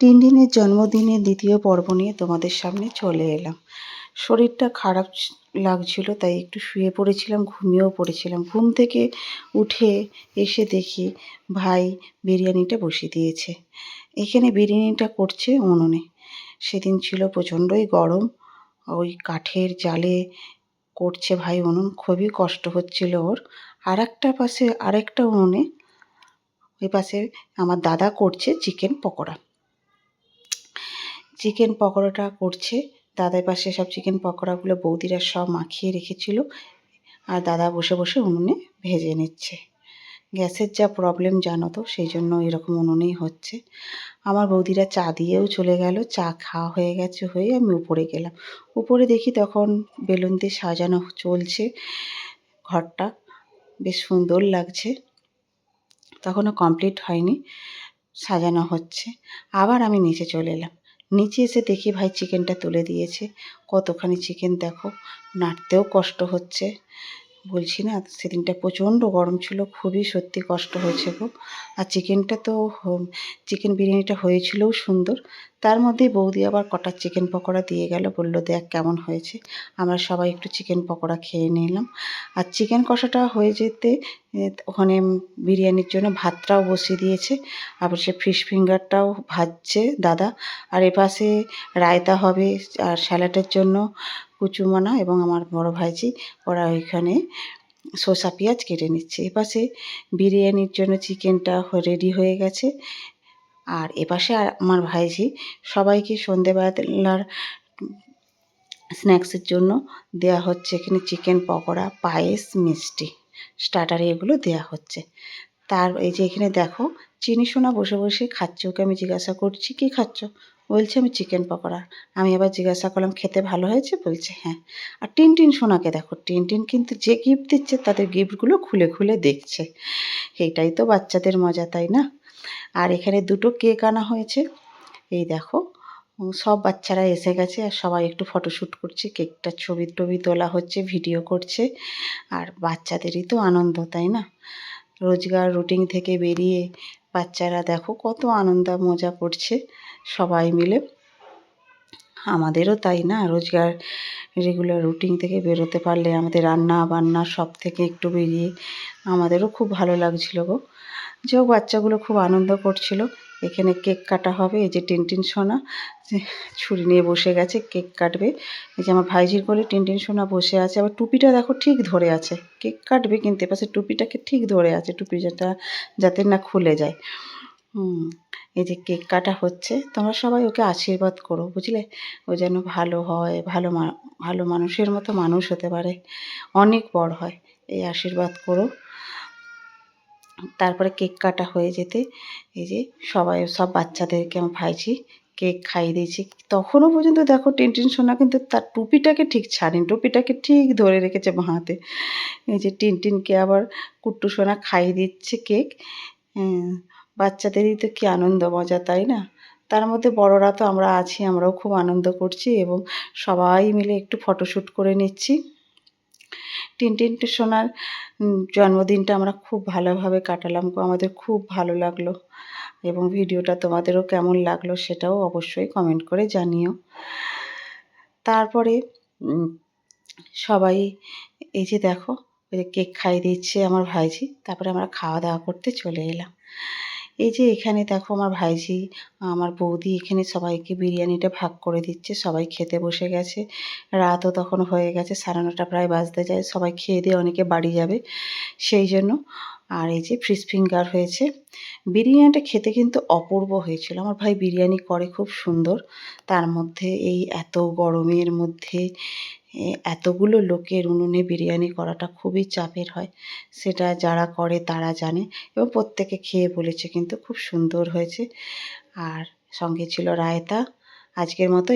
টিনটিনের জন্মদিনের দ্বিতীয় পর্ব নিয়ে তোমাদের সামনে চলে এলাম। শরীরটা খারাপ লাগছিল, তাই একটু শুয়ে পড়েছিলাম, ঘুমিয়েও পড়েছিলাম। ঘুম থেকে উঠে এসে দেখি ভাই বিরিয়ানিটা বসিয়ে দিয়েছে। এখানে বিরিয়ানিটা করছে উনুনে। সেদিন ছিল প্রচণ্ডই গরম, ওই কাঠের জালে করছে ভাই উনুন, খুবই কষ্ট হচ্ছিল ওর। আরেকটা উনুনে ওই পাশে আমার দাদা করছে চিকেন পকোড়া। চিকেন পকোড়াটা করছে দাদার পাশে, সব চিকেন পকোড়াগুলো বৌদিরা সব মাখিয়ে রেখেছিল, আর দাদা বসে বসে উনুনে ভেজে নিচ্ছে। গ্যাসের যা প্রবলেম জানো তো, সেই জন্য এরকম উনুনেই হচ্ছে। আমার বৌদিরা চা দিয়েও চলে গেল, চা খাওয়া হয়ে গেছে, হয়ে আমি উপরে গেলাম। উপরে দেখি তখন বেলুন দিয়ে সাজানো চলছে, ঘরটা বেশ সুন্দর লাগছে। তখনও কমপ্লিট হয়নি, সাজানো হচ্ছে। আবার আমি নিচে চলে এলাম। নিচে এসে দেখি ভাই চিকেনটা তুলে দিয়েছে। কতখানি চিকেন দেখো, নাড়তেও কষ্ট হচ্ছে। বলছি না, সেদিনটা প্রচণ্ড গরম ছিল, খুবই সত্যি কষ্ট হয়েছে গো। আর চিকেনটা তো চিকেন বিরিয়ানিটা হয়েছিলও সুন্দর। তার মধ্যে বৌদি আবার কটা চিকেন পকোড়া দিয়ে গেল, বলল দেখ কেমন হয়েছে। আমরা সবাই একটু চিকেন পকোড়া খেয়ে নিলাম। আর চিকেন কষাটা হয়ে যেতে ওখানে বিরিয়ানির জন্য ভাতটাও বসিয়ে দিয়েছে, আবার সে ফিশ ফিঙ্গারটাও ভাজছে দাদা। আর এপাশে রায়তা হবে, আর স্যালাডের জন্য কুচুমনা এবং আমার বড় ভাইজি ওরা ওইখানে শসা পেঁয়াজ কেটে নিচ্ছে। এপাশে বিরিয়ানির জন্য চিকেনটা রেডি হয়ে গেছে। আর এপাশে আর আমার ভাইজি সবাইকে সন্ধেবেলার স্ন্যাক্সের জন্য দেয়া হচ্ছে এখানে চিকেন পকোড়া, পায়েস, মিষ্টি, স্টার্টারে এগুলো দেয়া হচ্ছে। তার এই যে এখানে দেখো চিনি সোনা বসে বসে খাচ্ছে। ওকে আমি জিজ্ঞাসা করছি কী খাচ্ছ, বলছে আমি চিকেন পকোড়া। আমি আবার জিজ্ঞাসা করলাম খেতে ভালো হয়েছে, বলছে হ্যাঁ। আর টিনটিন সোনাকে দেখো, টিনটিন কিন্তু যে গিফট দিচ্ছে তাদের গিফটগুলো খুলে খুলে দেখছে। এইটাই তো বাচ্চাদের মজা, তাই না? আর এখানে দুটো কেক আনা হয়েছে, এই দেখো। সব বাচ্চারা এসে গেছে আর সবাই একটু ফটোশ্যুট করছে, কেকটার ছবি টবি তোলা হচ্ছে, ভিডিও করছে। আর বাচ্চাদেরই তো আনন্দ, তাই না? রোজগার রুটিন থেকে বেরিয়ে বাচ্চারা দেখো কত আনন্দ মজা করছে সবাই মিলে। আমাদেরও তাই না, রোজগার রেগুলার রুটিন থেকে বেরোতে পারলে, আমাদের রান্না বান্না সব থেকে একটু বেরিয়ে আমাদেরও খুব ভালো লাগছিল গো। যে বাচ্চাগুলো খুব আনন্দ করছিল। এখানে কেক কাটা হবে, এই যে টিনটিন সোনা ছুরি নিয়ে বসে গেছে, কেক কাটবে। এই যে আমার ভাইজির কোলে টিনটিন সোনা বসে আছে, আবার টুপিটা দেখো ঠিক ধরে আছে। কেক কাটবে কিন্তু এপাশে টুপিটাকে ঠিক ধরে আছে, টুপি যাতে না খুলে যায়। এই যে কেক কাটা হচ্ছে, তোমরা সবাই ওকে আশীর্বাদ করো, বুঝলে? ও যেন ভালো হয়, ভালো মানুষের মতো মানুষ হতে পারে, অনেক বড় হয়, এই আশীর্বাদ করো। তারপরে কেক কাটা হয়ে যেতে এই যে সব বাচ্চাদেরকে আমার ভাইঝি কেক খাইয়ে দিয়েছি। তখনও পর্যন্ত দেখো টিনটিন সোনা কিন্তু তার টুপিটাকে ঠিক ছাড়েনি, টুপিটাকে ঠিক ধরে রেখেছে বাঁ হাতে। এই যে টিনটিনকে আবার কুট্টু সোনা খাইয়ে দিচ্ছে কেক। বাচ্চাদেরই তো কী আনন্দ মজা, তাই না? তার মধ্যে বড়রা তো আমরা আছি, আমরাও খুব আনন্দ করছি এবং সবাই মিলে একটু ফটোশ্যুট করে নিচ্ছি। টিনটিন সোনার জন্মদিনটা আমরা খুব ভালোভাবে কাটালাম গো, আমাদের খুব ভালো লাগলো। এবং ভিডিওটা তোমাদেরও কেমন লাগলো সেটাও অবশ্যই কমেন্ট করে জানিও। তারপরে সবাই এই যে দেখো, ওই যে কেক খাইয়ে দিচ্ছে আমার ভাইঝি, তারপরে আমরা খাওয়া দাওয়া করতে চলে এলাম। এই যে এখানে দেখো আমার ভাইঝি, আমার বৌদি এখানে সবাইকে বিরিয়ানিটা ভাগ করে দিচ্ছে, সবাই খেতে বসে গেছে। রাতও তখন হয়ে গেছে, 9:30 প্রায় বাজতে যায়, সবাই খেয়ে দিয়ে অনেকে বাড়ি যাবে সেই জন্য। আর এই যে ফিশ ফিঙ্গার হয়েছে। বিরিয়ানিটা খেতে কিন্তু অপূর্ব হয়েছিল, আমার ভাই বিরিয়ানি করে খুব সুন্দর। তার মধ্যে এই এত গরমের মধ্যে এতগুলো লোকের উনুনে বিরিয়ানি করাটা খুবই চাপের হয়, সেটা যারা করে তারা জানে। এবং প্রত্যেকে খেয়ে বলেছে কিন্তু খুব সুন্দর হয়েছে। আর সঙ্গে ছিল রায়তা। আজকের মতো